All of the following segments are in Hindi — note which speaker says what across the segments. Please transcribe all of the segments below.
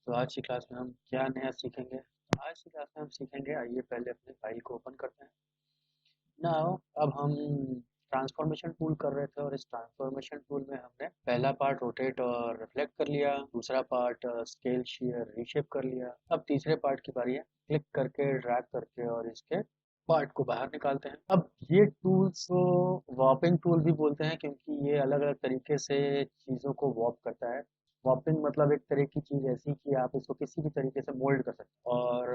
Speaker 1: तो आज की क्लास में हम क्या नया सीखेंगे? तो आज की क्लास में हम सीखेंगे, आइए पहले अपनी फाइल को ओपन करते हैं। नाउ अब हम ट्रांसफॉर्मेशन टूल कर रहे थे और इस ट्रांसफॉर्मेशन टूल में हमने पहला पार्ट रोटेट और रिफ्लेक्ट कर लिया, दूसरा पार्ट स्केल शेयर रीशेप कर लिया। अब तीसरे पार्ट की बारी है, क्लिक करके ड्रैग करके और इसके पार्ट को बाहर निकालते हैं। अब ये टूल्स को वॉर्पिंग टूल भी बोलते हैं क्योंकि ये अलग अलग तरीके से चीज़ों को वॉर्प करता है। वॉर्पिंग मतलब एक तरह की चीज़ ऐसी कि आप इसको किसी भी तरीके से मोल्ड कर सकते हैं और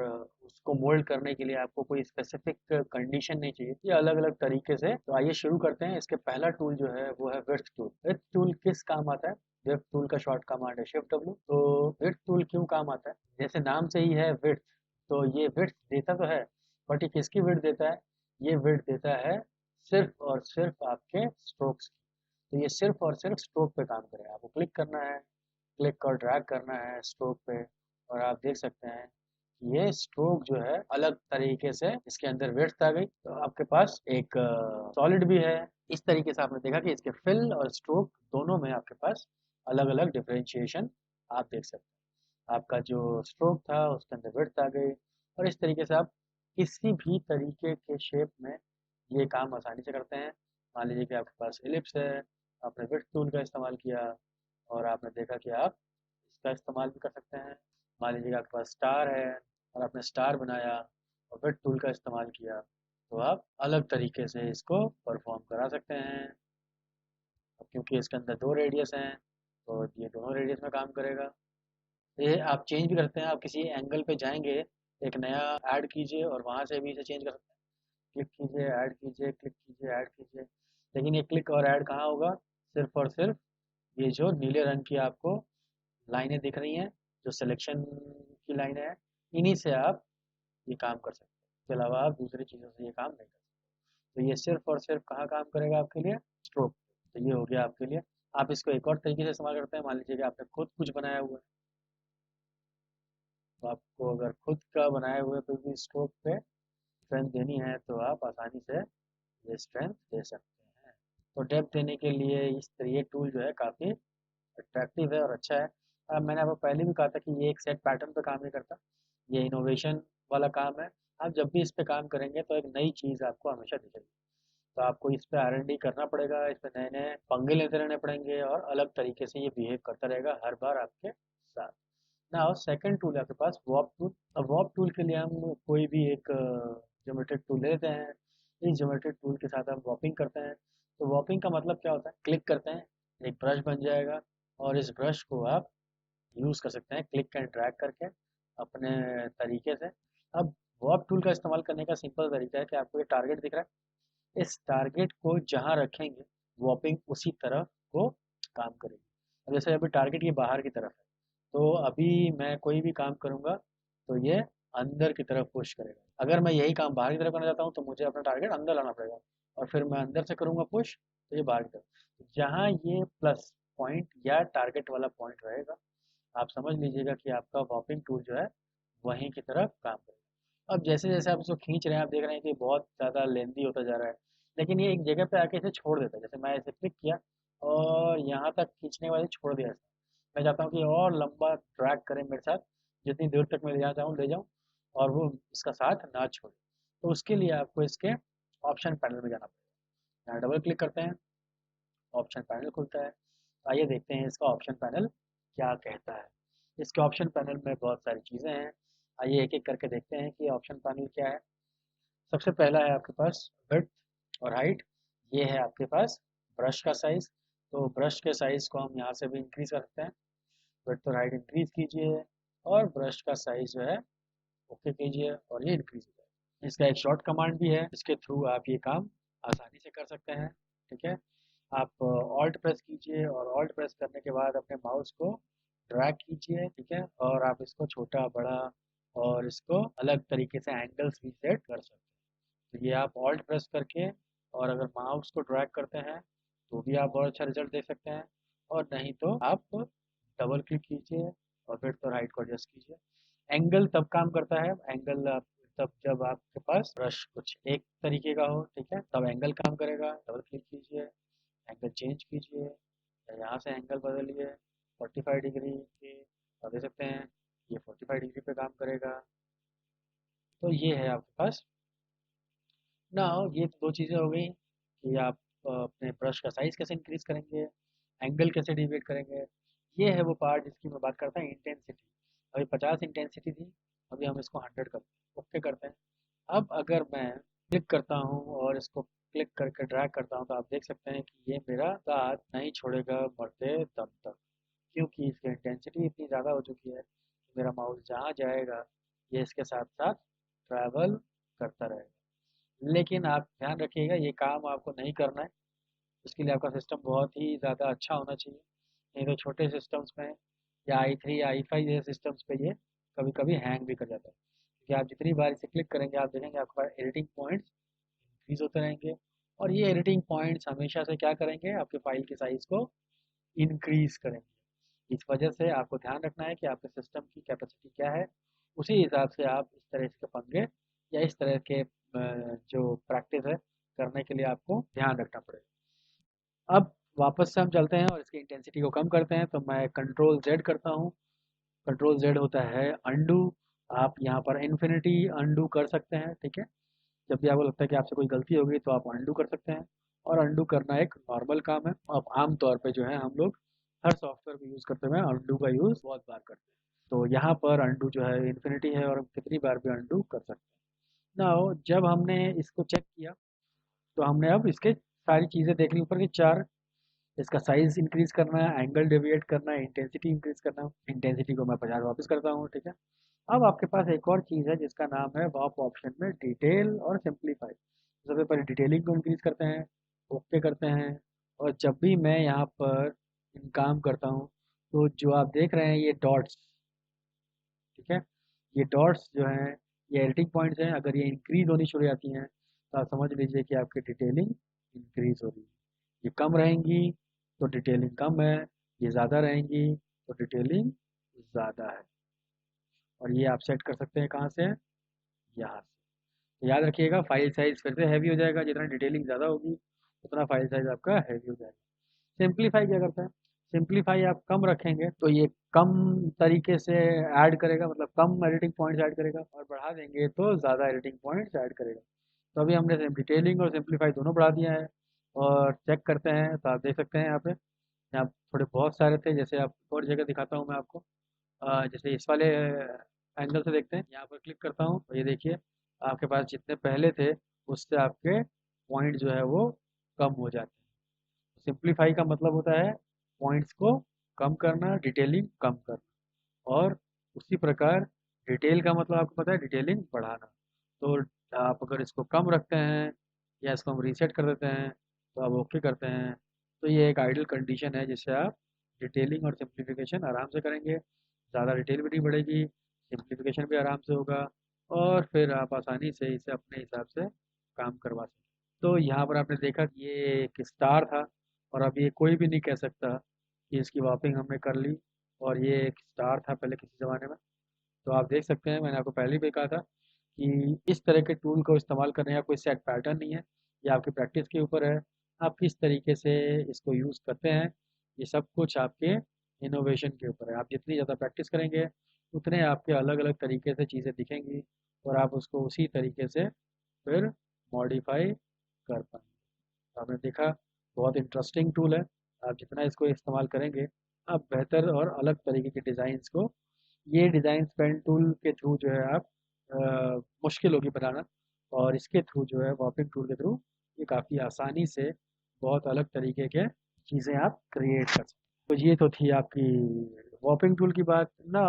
Speaker 1: उसको मोल्ड करने के लिए आपको कोई स्पेसिफिक कंडीशन नहीं चाहिए। ये अलग अलग तरीके से, तो आइए शुरू करते हैं। इसके पहला टूल जो है वो है विड्थ टूल। विड्थ टूल किस काम आता है? विड्थ टूल का शॉर्ट कमांड है शिफ्ट डब्ल्यू। तो विड्थ टूल क्यों काम आता है? जैसे नाम से ही है विड्थ, तो ये विड्थ देता तो है, बट ये किसकी विड्थ देता है? ये विड्थ देता है सिर्फ और सिर्फ आपके स्ट्रोक्स की। तो ये सिर्फ और सिर्फ स्ट्रोक पे काम करेगा। आपको क्लिक करना है, क्लिक और ड्रैग करना है स्ट्रोक पे, और आप देख सकते हैं ये स्ट्रोक जो है अलग तरीके से इसके अंदर विड्थ आ गई। तो आपके पास एक सॉलिड भी है। इस तरीके से आपने देखा कि इसके फिल और स्ट्रोक दोनों में आपके पास अलग अलग डिफरेंशिएशन आप देख सकते हैं। आपका जो स्ट्रोक था उसके अंदर विड्थ आ गई, और इस तरीके से आप किसी भी तरीके के शेप में ये काम आसानी से करते हैं। मान लीजिए कि आपके पास एलिप्स है, आपने विड्थ टूल का इस्तेमाल किया और आपने देखा कि आप इसका इस्तेमाल भी कर सकते हैं। मान लीजिए कि आपके पास स्टार है और आपने स्टार बनाया और विड्थ टूल का इस्तेमाल किया, तो आप अलग तरीके से इसको परफॉर्म करा सकते हैं। अब क्योंकि इसके अंदर दो रेडियस हैं, तो ये दोनों रेडियस में काम करेगा। ये आप चेंज भी करते हैं, आप किसी एंगल पे जाएंगे, एक नया ऐड कीजिए और वहाँ से भी इसे चेंज कर सकते हैं। क्लिक कीजिए, ऐड कीजिए, क्लिक कीजिए, ऐड कीजिए। लेकिन ये क्लिक और ऐड कहाँ होगा? सिर्फ और सिर्फ ये जो नीले रंग की आपको लाइनें दिख रही हैं, जो सिलेक्शन की लाइनें हैं, इन्हीं से आप ये काम कर सकते हैं। इसके अलावा आप दूसरी चीज़ों से ये काम नहीं कर सकते। तो ये सिर्फ और सिर्फ कहाँ काम करेगा आपके लिए? स्ट्रोक। तो ये हो गया आपके लिए। आप इसको एक और तरीके से इस्तेमाल करते हैं। मान लीजिए कि आपने खुद कुछ बनाया हुआ है, तो आपको अगर खुद का बनाए हुए कोई भी स्ट्रोक पे स्ट्रेंथ देनी है, तो आप आसानी से ये स्ट्रेंथ दे सकते हैं। तो डेप्थ देने के लिए ये टूल जो है काफ़ी अट्रैक्टिव है और अच्छा है। मैंने आपको पहले भी कहा था कि ये एक सेट पैटर्न पे काम नहीं करता, ये इनोवेशन वाला काम है। आप जब भी इस पे काम करेंगे तो एक नई चीज़ आपको हमेशा दिखेगी। तो आपको इस पे R&D करना पड़ेगा, इस पे नए नए पंगे लेते रहने पड़ेंगे और अलग तरीके से ये बिहेव करता रहेगा हर बार आपके साथ। नाउ सेकंड टूल है आपके पास वॉर्प टूल। अब वॉर्प टूल के लिए हम कोई भी एक ज्योमेट्रिक टूल ले लेते हैं। इस ज्योमेट्रिक टूल के साथ हम वॉर्पिंग करते हैं। तो वॉर्पिंग का मतलब क्या होता है? क्लिक करते हैं, एक ब्रश बन जाएगा और इस ब्रश को आप यूज़ कर सकते हैं क्लिक एंड ड्रैग करके अपने तरीके से। अब वॉर्प टूल का इस्तेमाल करने का सिंपल तरीका है कि आपको ये टारगेट दिख रहा है, इस टारगेट को जहाँ रखेंगे वॉर्पिंग उसी तरफ को काम करेगी। अब जैसे अभी टारगेट ये बाहर की तरफ है, तो अभी मैं कोई भी काम करूँगा तो ये अंदर की तरफ पुश करेगा। अगर मैं यही काम बाहर की तरफ करना चाहता हूँ तो मुझे अपना टारगेट अंदर लाना पड़ेगा, और फिर मैं अंदर से करूँगा पुश तो ये बाहर की तरफ। जहाँ ये प्लस पॉइंट या टारगेट वाला पॉइंट रहेगा, आप समझ लीजिएगा कि आपका वॉपिंग टूल जो है वहीं की तरफ काम करेगा। अब जैसे जैसे आप इसको खींच रहे हैं, आप देख रहे हैं कि बहुत ज़्यादा लेंदी होता जा रहा है, लेकिन ये एक जगह पे आके इसे छोड़ देता है। जैसे मैं इसे क्लिक किया और यहाँ तक खींचने के बाद ये छोड़ दिया इसे। मैं चाहता हूँ कि और लंबा ट्रैक करें मेरे साथ, जितनी दूर तक मैं ले जाना चाहूँ ले जाऊँ, और वो इसका साथ ना छोड़े। तो उसके लिए आपको इसके ऑप्शन पैनल में जाना पड़ेगा। यहाँ डबल क्लिक करते हैं, ऑप्शन पैनल खुलता है। आइए देखते हैं इसका ऑप्शन पैनल क्या कहता है। इसके ऑप्शन पैनल में बहुत सारी चीज़ें हैं। आइए एक एक करके देखते हैं कि ऑप्शन पैनल क्या है। सबसे पहला है आपके पास विड्थ और हाइट। ये है आपके पास ब्रश का साइज़। तो ब्रश के साइज़ को हम यहाँ से भी इंक्रीज़ कर सकते हैं। विड्थ और हाइट इंक्रीज़ कीजिए और ब्रश का साइज़ जो है ओके कीजिए और ये इंक्रीज़ हो जाए। इसका एक शॉर्ट कमांड भी है, इसके थ्रू आप ये काम आसानी से कर सकते हैं। ठीक है, आप ऑल्ट प्रेस कीजिए और ऑल्ट प्रेस करने के बाद अपने माउस को ड्रैग कीजिए। ठीक है, और आप इसको छोटा बड़ा और इसको अलग तरीके से एंगल्स भी सेट कर सकते हैं। तो ये आप ऑल्ट प्रेस करके और अगर माउस को ड्रैग करते हैं तो भी आप बहुत अच्छा रिजल्ट देख सकते हैं, और नहीं तो आप डबल क्लिक कीजिए और फिर तो हाइट को एडजस्ट कीजिए। एंगल तब काम करता है, एंगल आप तब जब आपके पास ब्रश कुछ एक तरीके का हो। ठीक है, तब एंगल काम करेगा। डबल क्लिक कीजिए, एंगल चेंज कीजिए, या यहाँ से एंगल बदलिए 45 डिग्री की, आप देख सकते हैं करेगा। तो ये है आपके पास ना। ये तो दो चीज़ें हो गई कि आप अपने ब्रश का साइज़ कैसे इंक्रीज़ करेंगे, एंगल कैसे डिवाइड करेंगे। ये है वो पार्ट जिसकी मैं बात करता हूँ, इंटेंसिटी। अभी 50 इंटेंसिटी थी, अभी हम इसको 100 करते हैं, ओके करते हैं। अब अगर मैं क्लिक करता हूँ और इसको क्लिक करके ड्रैग करता हूँ तो आप देख सकते हैं कि ये मेरा साथ नहीं छोड़ेगा मरते दम तक, क्योंकि इसकी इंटेंसिटी इतनी ज़्यादा हो चुकी है कि मेरा माउस जहाँ जाएगा ये इसके साथ साथ ट्रैवल करता रहेगा। लेकिन आप ध्यान रखिएगा, ये काम आपको नहीं करना है। इसके लिए आपका सिस्टम बहुत ही ज़्यादा अच्छा होना चाहिए। नहीं तो छोटे सिस्टम्स में या i3 या i5 जैसे सिस्टम्स पे ये कभी कभी हैंग भी कर जाता है, क्योंकि आप जितनी बार इसे क्लिक करेंगे आप देखेंगे आपके पास एडिटिंग पॉइंट्स इंक्रीज होते रहेंगे। और ये एडिटिंग पॉइंट्स हमेशा से क्या करेंगे, आपके फाइल के साइज़ को इंक्रीज करेंगे। इस वजह से आपको ध्यान रखना है कि आपके सिस्टम की कैपेसिटी क्या है, उसी हिसाब से आप इस तरह के पंगे या इस तरह के जो प्रैक्टिस है करने के लिए आपको ध्यान रखना पड़ेगा। अब वापस से हम चलते हैं और इसकी इंटेंसिटी को कम करते हैं, तो मैं कंट्रोल जेड करता हूँ। कंट्रोल जेड होता है अंडू। आप यहाँ पर इन्फिनिटी अंडू कर सकते हैं, ठीक है। जब भी आपको लगता है कि आपसे कोई गलती हो गई तो आप अंडू कर सकते हैं। और अंडू करना एक नॉर्मल काम है। अब आम तौर पे जो है हम लोग हर सॉफ्टवेयर को यूज़ करते हुए अंडू का यूज़ बहुत बार करते हैं। तो यहाँ पर अंडू जो है इन्फिनिटी है और हम कितनी बार भी अंडू कर सकते हैं। नाउ जब हमने इसको चेक किया तो हमने अब इसके सारी चीज़ें देख ली, ऊपर की चार। इसका साइज इंक्रीज करना है, एंगल डेविएट करना है, इंटेंसिटी इंक्रीज करना है। इंटेंसिटी को मैं 50 वापस करता हूँ, ठीक है। अब आपके पास एक और चीज़ है जिसका नाम है वार्प ऑप्शन में डिटेल और सिंप्लीफाई। सबसे पहले डिटेलिंग को इंक्रीज करते हैं, ओके करते हैं। और जब भी मैं यहाँ पर इन काम करता हूँ तो जो आप देख रहे हैं ये डॉट्स, ठीक है, ये डॉट्स जो हैं ये एडिटिंग पॉइंट्स हैं। अगर ये इंक्रीज होनी शुरू हो जाती हैं तो आप समझ लीजिए कि आपकी डिटेलिंग इंक्रीज हो रही है। ये कम रहेंगी तो डिटेलिंग कम है, ये ज़्यादा रहेंगी तो डिटेलिंग ज़्यादा है। और ये आप सेट कर सकते हैं कहाँ से, यहाँ से। तो याद रखिएगा फाइल साइज़ फिर से हैवी हो जाएगा, जितना डिटेलिंग ज़्यादा होगी उतना फाइल साइज़ आपका हैवी हो जाएगा। सिंप्लीफाई क्या करता है, सिंप्लीफाई आप कम रखेंगे तो ये कम तरीके से ऐड करेगा, मतलब कम एडिटिंग पॉइंट्स ऐड करेगा, और बढ़ा देंगे तो ज़्यादा एडिटिंग पॉइंट्स ऐड करेगा। तो अभी हमने डिटेलिंग और सिंप्लीफाई दोनों बढ़ा दिया है। और चेक करते हैं तो आप देख सकते हैं यहाँ पे, यहाँ थोड़े बहुत सारे थे, जैसे आप और जगह दिखाता हूँ मैं आपको। जैसे इस वाले एंगल से देखते हैं, यहाँ पर क्लिक करता हूँ तो ये देखिए आपके पास जितने पहले थे उससे आपके पॉइंट जो है वो कम हो जाते हैं। सिंप्लीफाई का मतलब होता है पॉइंट्स को कम करना, डिटेलिंग कम करना। और उसी प्रकार डिटेल का मतलब आपको पता है डिटेलिंग बढ़ाना। तो आप अगर इसको कम रखते हैं या इसको हम रीसेट कर देते हैं तो आप ओके करते हैं, तो ये एक आइडियल कंडीशन है जिससे आप डिटेलिंग और सिंप्लीफिकेशन आराम से करेंगे। ज़्यादा डिटेल भी नहीं बढ़ेगी, सिंप्लीफिकेशन भी आराम से होगा, और फिर आप आसानी से इसे अपने हिसाब से काम करवा सकते हैं। तो यहाँ पर आपने देखा कि ये एक स्टार था, और अब ये कोई भी नहीं कह सकता कि इसकी वापिंग हमने कर ली और ये एक स्टार था पहले किसी ज़माने में। तो आप देख सकते हैं, मैंने आपको पहले भी कहा था कि इस तरह के टूल को इस्तेमाल करने का कोई सेट पैटर्न नहीं है, ये आपकी प्रैक्टिस के ऊपर है। आप किस तरीके से इसको यूज़ करते हैं, ये सब कुछ आपके इनोवेशन के ऊपर है। आप जितनी ज़्यादा प्रैक्टिस करेंगे उतने आपके अलग अलग तरीके से चीज़ें दिखेंगी, और आप उसको उसी तरीके से फिर मॉडिफाई कर पाएंगे। तो आपने देखा बहुत इंटरेस्टिंग टूल है। आप जितना इसको इस्तेमाल करेंगे आप बेहतर और अलग तरीके के डिज़ाइंस को, ये डिज़ाइन पेन टूल के थ्रू जो है आप मुश्किल होगी बनाना, और इसके थ्रू जो है वॉपिंग टूल के थ्रू ये काफ़ी आसानी से बहुत अलग तरीके के चीज़ें आप क्रिएट कर सकते हैं। तो ये तो थी आपकी वॉपिंग टूल की बात ना।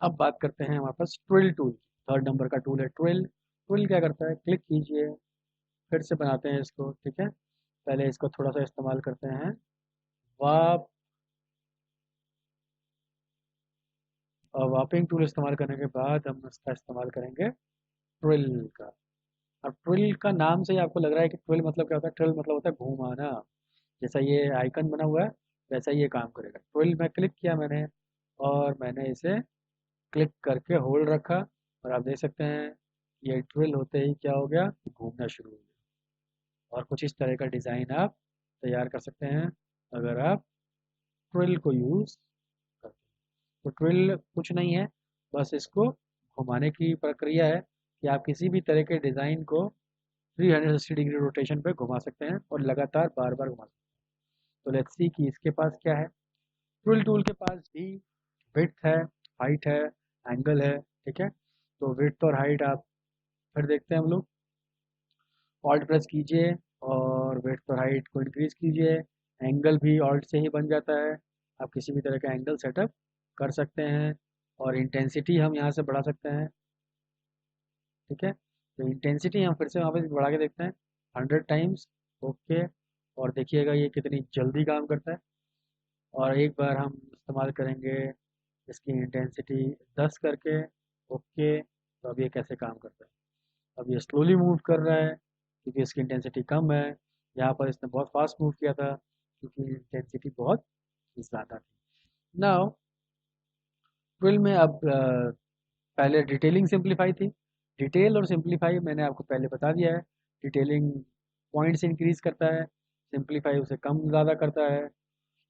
Speaker 1: अब बात करते हैं हमारे पास ट्विल टूल। थर्ड नंबर का टूल है ट्विल। ट्विल क्या करता है, क्लिक कीजिए, फिर से बनाते हैं इसको, ठीक है। पहले इसको थोड़ा सा इस्तेमाल करते हैं वाप, और वापिंग टूल इस्तेमाल करने के बाद हम इसका इस्तेमाल करेंगे ट्विल का। अब ट्विल का नाम से ही आपको लग रहा है कि ट्विल मतलब क्या होता है, ट्विल मतलब होता है घुमाना। जैसा ये आइकन बना हुआ है वैसा ही ये काम करेगा। ट्विल में क्लिक किया मैंने, और मैंने इसे क्लिक करके होल्ड रखा, और आप देख सकते हैं ये ट्विल होते ही क्या हो गया, घूमना शुरू हो गया। और कुछ इस तरह का डिज़ाइन आप तैयार कर सकते हैं अगर आप ट्विल को यूज़ करते हैं। तो ट्विल कुछ नहीं है, बस इसको घुमाने की प्रक्रिया है कि आप किसी भी तरह के डिज़ाइन को 360 डिग्री रोटेशन पे घुमा सकते हैं और लगातार बार बार घुमा सकते हैं। तो लेट्स सी कि इसके पास क्या है। ट्विल टूल के पास भी विड्थ है, हाइट है, एंगल है, ठीक है। तो विड्थ और हाइट आप फिर देखते हैं हम लोग। ऑल्ट प्रेस कीजिए और विड्थ और हाइट को इंक्रीज कीजिए। एंगल भी ऑल्ट से ही बन जाता है। आप किसी भी तरह का एंगल सेटअप कर सकते हैं और इंटेंसिटी हम यहाँ से बढ़ा सकते हैं, ठीक है। तो इंटेंसिटी हम फिर से वापस बढ़ा के देखते हैं 100 टाइम्स। ओके। और देखिएगा ये कितनी जल्दी काम करता है। और एक बार हम इस्तेमाल करेंगे इसकी इंटेंसिटी 10 करके। ओके। तो अब ये कैसे काम करता है। अब ये स्लोली मूव कर रहा है क्योंकि इसकी इंटेंसिटी कम है। यहाँ पर इसने बहुत फास्ट मूव किया था क्योंकि इंटेंसिटी बहुत ज़्यादा थी। नाउ ट्विल में अब पहले डिटेलिंग सिंप्लीफाई थी। डिटेल और सिंप्लीफाई मैंने आपको पहले बता दिया है। डिटेलिंग पॉइंट्स इंक्रीज करता है, सिंप्लीफाई उसे कम ज़्यादा करता है।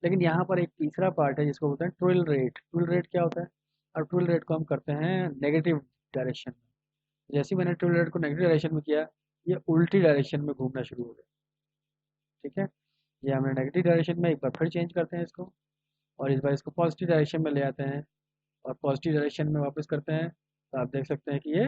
Speaker 1: लेकिन यहाँ पर एक तीसरा पार्ट है जिसको बोलते हैं ट्विल रेट। ट्विल रेट क्या होता है। और ट्विल रेट को हम करते हैं नेगेटिव डायरेक्शन में। जैसे ही मैंने ट्विल रेट को नेगेटिव डायरेक्शन में किया, ये उल्टी डायरेक्शन में घूमना शुरू हो गया, ठीक है। ये हमने नेगेटिव डायरेक्शन में एक बार फिर चेंज करते हैं इसको, और इस बार इसको पॉजिटिव डायरेक्शन में ले आते हैं और पॉजिटिव डायरेक्शन में वापस करते हैं। तो आप देख सकते हैं कि ये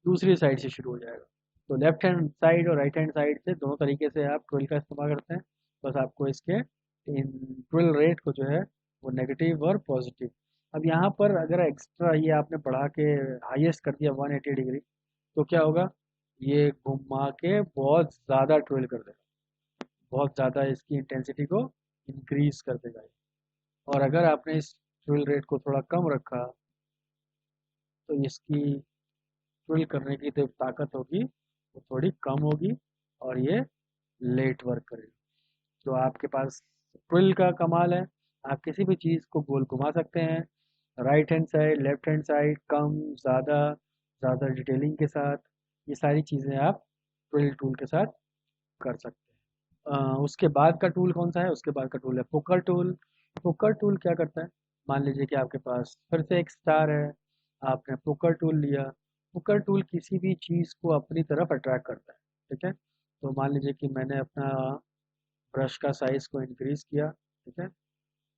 Speaker 1: दूसरी साइड से शुरू हो जाएगा। तो लेफ्ट हैंड साइड और राइट हैंड साइड से दोनों तरीके से आप ट्विल का इस्तेमाल करते हैं। बस आपको इसके इन ट्विल रेट को जो है वो नेगेटिव और पॉजिटिव। अब यहाँ पर अगर एक्स्ट्रा ये आपने बढ़ा के हाईएस्ट कर दिया 180 डिग्री, तो क्या होगा, ये घुमा के बहुत ज़्यादा ट्विल कर देगा, बहुत ज़्यादा इसकी इंटेंसिटी को इंक्रीज कर देगा। और अगर आपने इस ट्विल रेट को थोड़ा कम रखा, तो इसकी ट्विल करने की जो ताकत होगी वो थोड़ी कम होगी और ये लेट वर्क करेगी। तो आपके पास ट्विल का कमाल है। आप किसी भी चीज़ को गोल घुमा सकते हैं, right hand side, left hand side, कम, ज़्यादा, ज़्यादा डिटेलिंग के साथ। ये सारी चीज़ें आप ट्विल टूल के साथ कर सकते हैं। उसके बाद का टूल कौन सा है। उसके बाद का टूल है पुकर टूल। पुकर टूल क्या करता है। मान लीजिए कि आपके पास फिर से एक स्टार है, आपने पुकर टूल लिया। पुकर टूल किसी भी चीज़ को अपनी तरफ अट्रैक्ट करता है, ठीक है। तो मान लीजिए कि मैंने अपना ब्रश का साइज़ को इंक्रीज़ किया, ठीक है।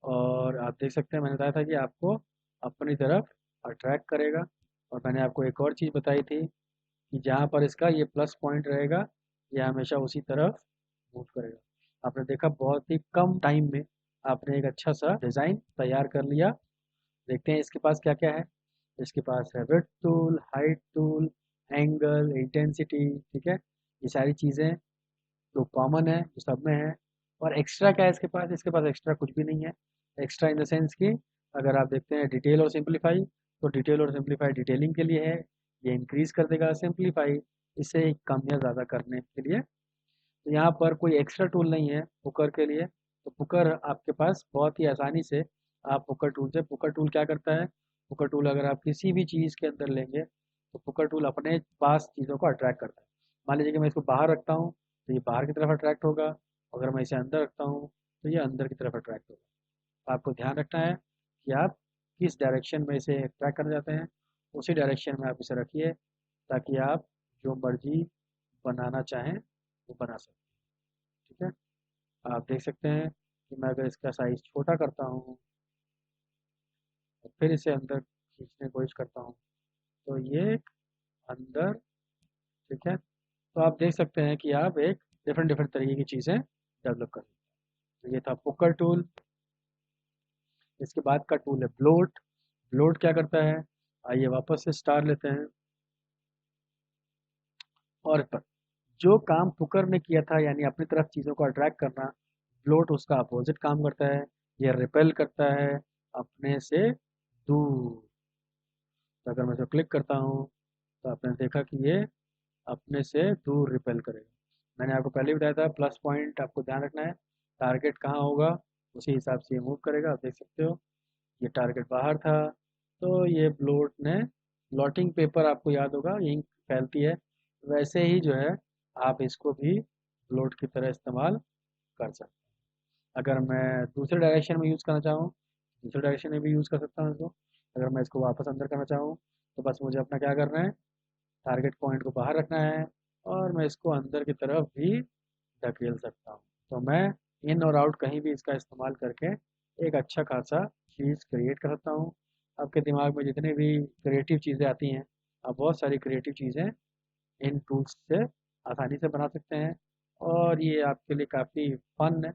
Speaker 1: और आप देख सकते हैं मैंने बताया था कि आपको अपनी तरफ अट्रैक्ट करेगा। और मैंने आपको एक और चीज़ बताई थी कि जहाँ पर इसका ये प्लस पॉइंट रहेगा, ये हमेशा उसी तरफ मूव करेगा। आपने देखा बहुत ही कम टाइम में आपने एक अच्छा सा डिज़ाइन तैयार कर लिया। देखते हैं इसके पास क्या क्या है। इसके पास है width tool, height tool, angle, intensity, ठीक है। ये सारी चीज़ें जो कॉमन है, जो सब में है। और एक्स्ट्रा क्या है इसके पास। इसके पास एक्स्ट्रा कुछ भी नहीं है। एक्स्ट्रा इन द सेंस कि अगर आप देखते हैं डिटेल और सिंप्लीफाई, तो डिटेल और सिंप्लीफाई डिटेलिंग के लिए है, ये इंक्रीज कर देगा। सिंप्लीफाई इसे कम या ज़्यादा करने के लिए। तो यहाँ पर कोई एक्स्ट्रा टूल नहीं है पुकर के लिए। तो पुकर आपके पास बहुत ही आसानी से आप पुकर टूल से, पुकर टूल क्या करता है। पुकर टूल अगर आप किसी भी चीज़ के अंदर लेंगे तो पुकर टूल अपने पास चीज़ों को अट्रैक्ट करता है। मान लीजिए कि मैं इसको बाहर रखता हूँ तो ये बाहर की तरफ अट्रैक्ट होगा। अगर मैं इसे अंदर रखता हूँ तो ये अंदर की तरफ अट्रैक्ट होगा। आपको ध्यान रखना है कि आप किस डायरेक्शन में इसे अट्रैक्ट करना चाहते हैं, उसी डायरेक्शन में आप इसे रखिए ताकि आप जो मर्जी बनाना चाहें वो बना सकें, ठीक है। आप देख सकते हैं कि मैं अगर इसका साइज़ छोटा करता हूँ और फिर इसे अंदर खींचने की कोशिश करता हूँ तो ये अंदर, ठीक है। तो आप देख सकते हैं कि आप एक डिफरेंट डिफरेंट तरीके की चीज़ें डेवलप कर सकते हैं। तो ये था पुकर टूल। इसके बाद का टूल है ब्लोट। ब्लोट क्या करता है, आइए वापस से स्टार लेते हैं। और पर जो काम पुकर ने किया था यानी अपनी तरफ चीज़ों को अट्रैक्ट करना, फ्लोट उसका अपोजिट काम करता है। ये रिपेल करता है अपने से दूर। तो अगर मैं इसको क्लिक करता हूँ तो आपने देखा कि ये अपने से दूर रिपेल करेगा। मैंने आपको पहले भी बताया था प्लस पॉइंट आपको ध्यान रखना है, टारगेट कहाँ होगा उसी हिसाब से ये मूव करेगा। आप देख सकते हो ये टारगेट बाहर था तो ये ब्लोट ने, ब्लॉटिंग पेपर आपको याद होगा इंक फैलती है, वैसे ही जो है आप इसको भी ब्लोट की तरह इस्तेमाल कर सकते हैं। अगर मैं दूसरे डायरेक्शन में यूज़ करना चाहूँ दूसरे डायरेक्शन में भी यूज़ कर सकता हूँ इसको। अगर मैं इसको वापस अंदर करना चाहूँ तो बस मुझे अपना क्या करना है, टारगेट पॉइंट को बाहर रखना है और मैं इसको अंदर की तरफ भी धकेल सकता हूँ। तो मैं इन और आउट कहीं भी इसका इस्तेमाल करके एक अच्छा खासा चीज़ क्रिएट कर सकता हूँ। आपके दिमाग में जितने भी क्रिएटिव चीज़ें आती हैं, आप बहुत सारी क्रिएटिव चीज़ें इन टूल्स से आसानी से बना सकते हैं और ये आपके लिए काफ़ी फन है।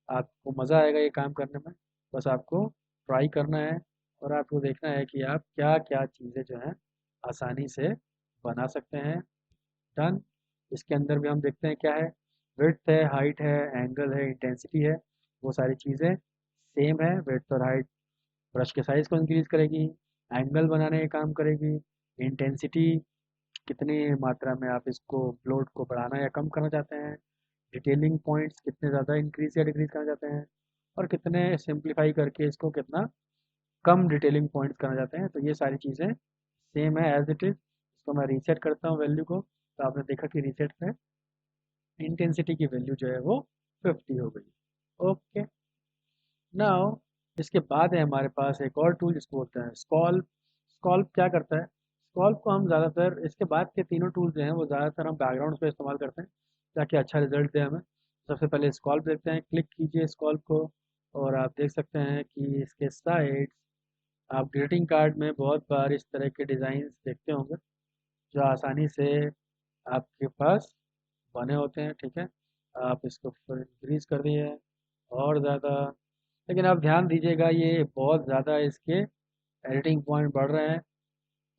Speaker 1: आपको मज़ा आएगा ये काम करने में। बस आपको ट्राई करना है और आपको देखना है कि आप क्या क्या चीज़ें जो हैं आसानी से बना सकते हैं। डन। इसके अंदर भी हम देखते हैं क्या है, विड्थ है, हाइट है, एंगल है, इंटेंसिटी है। वो सारी चीज़ें सेम है। विड्थ और हाइट ब्रश के साइज़ को इंक्रीज करेगी, एंगल बनाने का काम करेगी, इंटेंसिटी कितनी मात्रा में आप इसको लोड को बढ़ाना या कम करना चाहते हैं, डिटेलिंग पॉइंट्स कितने ज़्यादा इंक्रीज या डिक्रीज करना चाहते हैं, और कितने सिंप्लीफाई करके इसको कितना कम डिटेलिंग पॉइंट्स करना चाहते हैं। तो ये सारी चीज़ें सेम है एज इट इज़। इसको मैं रीसेट करता हूँ वैल्यू को, तो आपने देखा कि रीसेट में इंटेंसिटी की वैल्यू जो है वो 50 हो गई। ओके। नाउ इसके बाद है हमारे पास एक और टूल जिसको बोलते हैं स्कॉल्प। स्कॉल्प क्या करता है, स्कॉल्प को हम ज़्यादातर, इसके बाद के तीनों टूल्स जो हैं वो ज़्यादातर हम बैकग्राउंड पे इस्तेमाल करते हैं ताकि अच्छा रिजल्ट दे हमें। सबसे पहले स्कॉल्प देखते हैं, क्लिक कीजिए स्कॉल्प को और आप देख सकते हैं कि इसके साइड्स, आप ग्रीटिंग कार्ड में बहुत बार इस तरह के डिज़ाइन देखते होंगे जो आसानी से आपके पास बने होते हैं। ठीक है, आप इसको इंक्रीज कर दिए और ज़्यादा, लेकिन आप ध्यान दीजिएगा ये बहुत ज़्यादा इसके एडिटिंग पॉइंट बढ़ रहे हैं।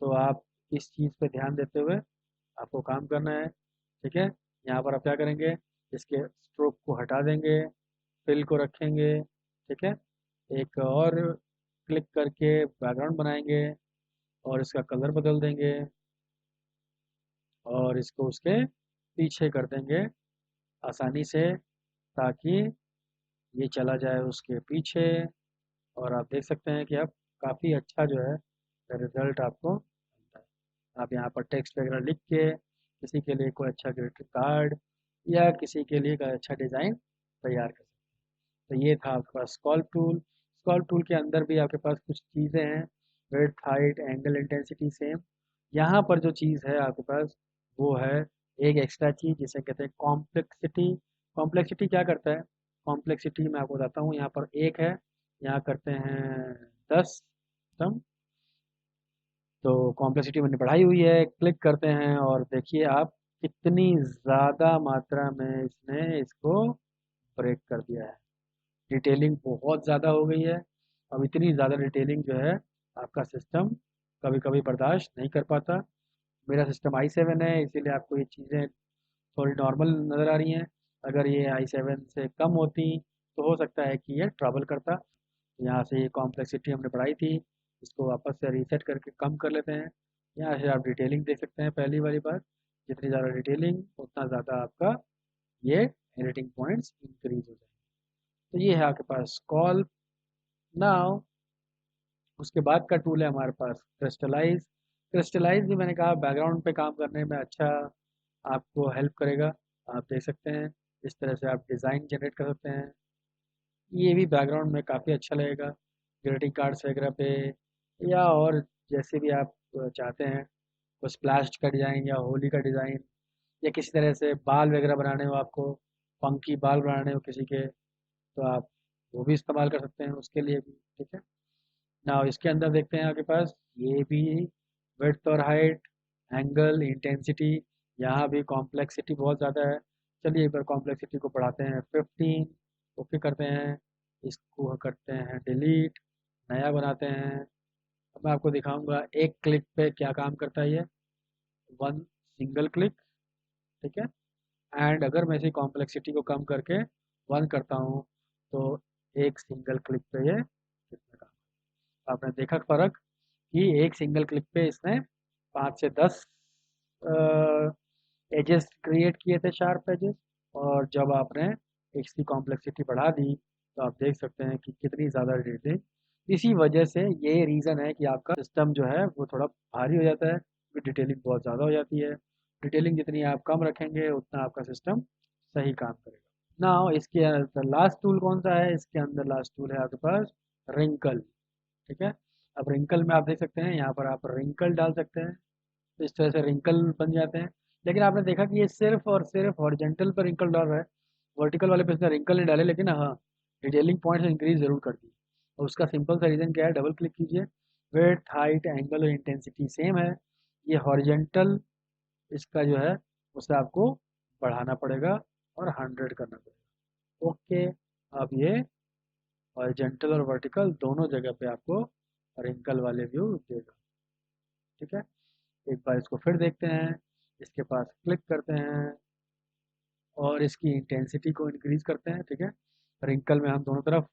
Speaker 1: तो आप इस चीज़ पे ध्यान देते हुए आपको काम करना है। ठीक है, यहाँ पर आप क्या करेंगे, इसके स्ट्रोक को हटा देंगे, फिल को रखेंगे। ठीक है, एक और क्लिक करके बैकग्राउंड बनाएंगे और इसका कलर बदल देंगे और इसको उसके पीछे कर देंगे आसानी से, ताकि ये चला जाए उसके पीछे। और आप देख सकते हैं कि अब काफ़ी अच्छा जो है रिजल्ट आपको मिलता है। आप यहाँ पर टेक्स्ट वगैरह लिख के किसी के लिए कोई अच्छा ग्रीटिंग कार्ड या किसी के लिए कोई अच्छा डिज़ाइन तैयार कर सकते हैं। तो ये था आपके पास स्कॉल्प टूल। स्कॉल्प टूल के अंदर भी आपके पास कुछ चीज़ें हैं, width, height, angle, intensity same. यहाँ पर जो चीज़ है आपके पास वो है एक एक्स्ट्रा चीज़ जिसे कहते हैं कॉम्प्लेक्सिटी। कॉम्प्लेक्सिटी क्या करता है, कॉम्प्लेक्सिटी मैं आपको बताता हूँ। यहाँ पर एक है, यहाँ करते हैं 10 सिस्टम। तो कॉम्प्लेक्सिटी मैंने बढ़ाई हुई है, क्लिक करते हैं और देखिए आप कितनी ज़्यादा मात्रा में इसने इसको ब्रेक कर दिया है। डिटेलिंग बहुत ज़्यादा हो गई है। अब इतनी ज़्यादा डिटेलिंग जो है आपका सिस्टम कभी कभी बर्दाश्त नहीं कर पाता। मेरा सिस्टम i7 है, इसीलिए आपको ये चीज़ें थोड़ी नॉर्मल नज़र आ रही हैं। अगर ये i7 से कम होती तो हो सकता है कि ये ट्रबल करता। यहाँ से ये कॉम्प्लेक्सिटी हमने बढ़ाई थी, इसको वापस से रीसेट करके कम कर लेते हैं। यहाँ से आप डिटेलिंग देख सकते हैं, पहली वाली बात, जितनी ज़्यादा डिटेलिंग उतना ज़्यादा आपका ये एडिटिंग पॉइंट्स इंक्रीज हो जाएंगे। तो ये है आपके पास कॉल। नाउ उसके बाद का टूल है हमारे पास क्रिस्टलाइज। क्रिस्टलाइज भी मैंने कहा बैकग्राउंड पे काम करने में अच्छा आपको हेल्प करेगा। आप देख सकते हैं इस तरह से आप डिज़ाइन जनरेट कर सकते हैं। ये भी बैकग्राउंड में काफ़ी अच्छा लगेगा ग्रीटिंग कार्ड्स वगैरह पे, या और जैसे भी आप चाहते हैं, कुछ स्प्लैश का डिज़ाइन या होली का डिज़ाइन, या किसी तरह से बाल वगैरह बनाने हो आपको, फंकी बाल बनाने हो किसी के, तो आप वो भी इस्तेमाल कर सकते हैं उसके लिए भी। ठीक है, ना इसके अंदर देखते हैं आपके पास ये भी विड्थ और हाइट, एंगल, इंटेंसिटी, यहाँ भी कॉम्प्लेक्सिटी बहुत ज़्यादा है। चलिए एक बार कॉम्प्लेक्सिटी को बढ़ाते हैं 15। ओके करते हैं, इसको करते हैं डिलीट, नया बनाते हैं। अब मैं आपको दिखाऊंगा एक क्लिक पे क्या काम करता है ये, वन सिंगल क्लिक। ठीक है, एंड अगर मैं इसी कॉम्प्लेक्सिटी को कम करके वन करता हूँ तो एक सिंगल क्लिक पे ये कितना काम, आपने देखा फर्क कि एक सिंगल क्लिक पे इसने 5 से 10 एजेस क्रिएट किए थे, शार्प एजेस। और जब आपने इसकी कॉम्प्लेक्सिटी बढ़ा दी तो आप देख सकते हैं कि कितनी ज़्यादा डिटेलिंग। इसी वजह से ये रीज़न है कि आपका सिस्टम जो है वो थोड़ा भारी हो जाता है, क्योंकि डिटेलिंग बहुत ज़्यादा हो जाती है। डिटेलिंग जितनी आप कम रखेंगे उतना आपका सिस्टम सही काम करेगा। ना इसके अंदर लास्ट टूल कौन सा है, इसके अंदर लास्ट टूल है आपके पास रिंकल। ठीक है, अब रिंकल में आप देख सकते हैं, यहाँ पर आप रिंकल डाल सकते हैं, तो इस तरह से रिंकल बन जाते हैं। लेकिन आपने देखा कि ये सिर्फ और सिर्फ हॉरिजेंटल पर रिंकल डाल रहा है, वर्टिकल वाले पे इसने रिंकल नहीं डाले, लेकिन हाँ, डिटेलिंग पॉइंट्स इंक्रीज जरूर कर दी। और उसका सिंपल सा रीज़न क्या है, डबल क्लिक कीजिए, वेट, हाइट, एंगल और इंटेंसिटी सेम है। ये हॉरिजेंटल, इसका जो है उसे आपको बढ़ाना पड़ेगा और 100 करना पड़ेगा। ओके, अब ये हॉरिजेंटल और वर्टिकल दोनों जगह पे आपको रिंकल वाले व्यू देगा। ठीक है, एक बार इसको फिर देखते हैं, इसके पास क्लिक करते हैं और इसकी इंटेंसिटी को इंक्रीज करते हैं। ठीक है, रिंकल में हम दोनों तरफ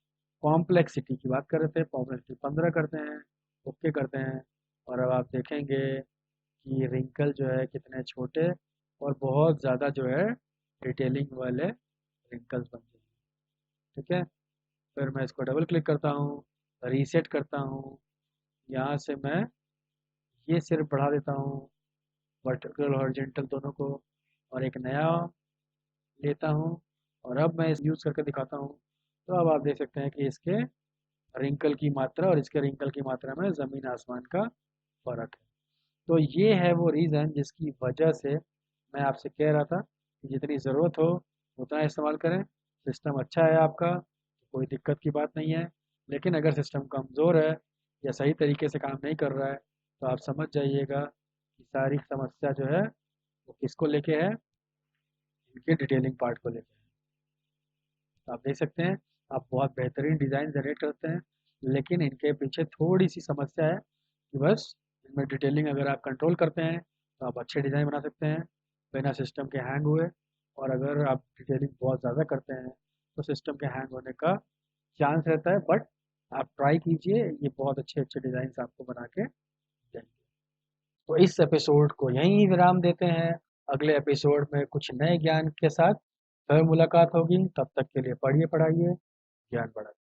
Speaker 1: कॉम्प्लेक्सिटी की बात कर रहे थे, कॉम्प्लेक्सिटी 15 करते हैं, ओके करते हैं। और अब आप देखेंगे कि रिंकल जो है कितने छोटे और बहुत ज़्यादा जो है डिटेलिंग वाले रिंकल्स बन गए। ठीक है, फिर मैं इसको डबल क्लिक करता हूँ, रीसेट करता हूँ, यहाँ से मैं ये सिर्फ बढ़ा देता हूँ, वर्टिकल हॉरिजेंटल दोनों को, और एक नया लेता हूँ, और अब मैं इस यूज़ करके दिखाता हूँ। तो अब आप देख सकते हैं कि इसके रिंकल की मात्रा और इसके रिंकल की मात्रा में ज़मीन आसमान का फ़र्क है। तो ये है वो रीज़न जिसकी वजह से मैं आपसे कह रहा था कि जितनी ज़रूरत हो उतना इस्तेमाल करें। सिस्टम अच्छा है आपका, कोई दिक्कत की बात नहीं है। लेकिन अगर सिस्टम कमज़ोर है या सही तरीके से काम नहीं कर रहा है, तो आप समझ जाइएगा कि सारी समस्या जो है वो किसको लेके है, इनके डिटेलिंग पार्ट को लेके है। तो आप देख सकते हैं, आप बहुत बेहतरीन डिज़ाइन जनरेट करते हैं, लेकिन इनके पीछे थोड़ी सी समस्या है कि बस इनमें डिटेलिंग अगर आप कंट्रोल करते हैं तो आप अच्छे डिज़ाइन बना सकते हैं बिना सिस्टम के हैंग हुए। और अगर आप डिटेलिंग बहुत ज़्यादा करते हैं तो सिस्टम के हैंग होने का चांस रहता है। बट आप ट्राई कीजिए, ये बहुत अच्छे अच्छे डिज़ाइन आपको बना के देंगे। तो इस एपिसोड को यहीं विराम देते हैं, अगले एपिसोड में कुछ नए ज्ञान के साथ फिर मुलाकात होगी। तब तक के लिए पढ़िए, पढ़ाइए, ज्ञान बढ़ाइए।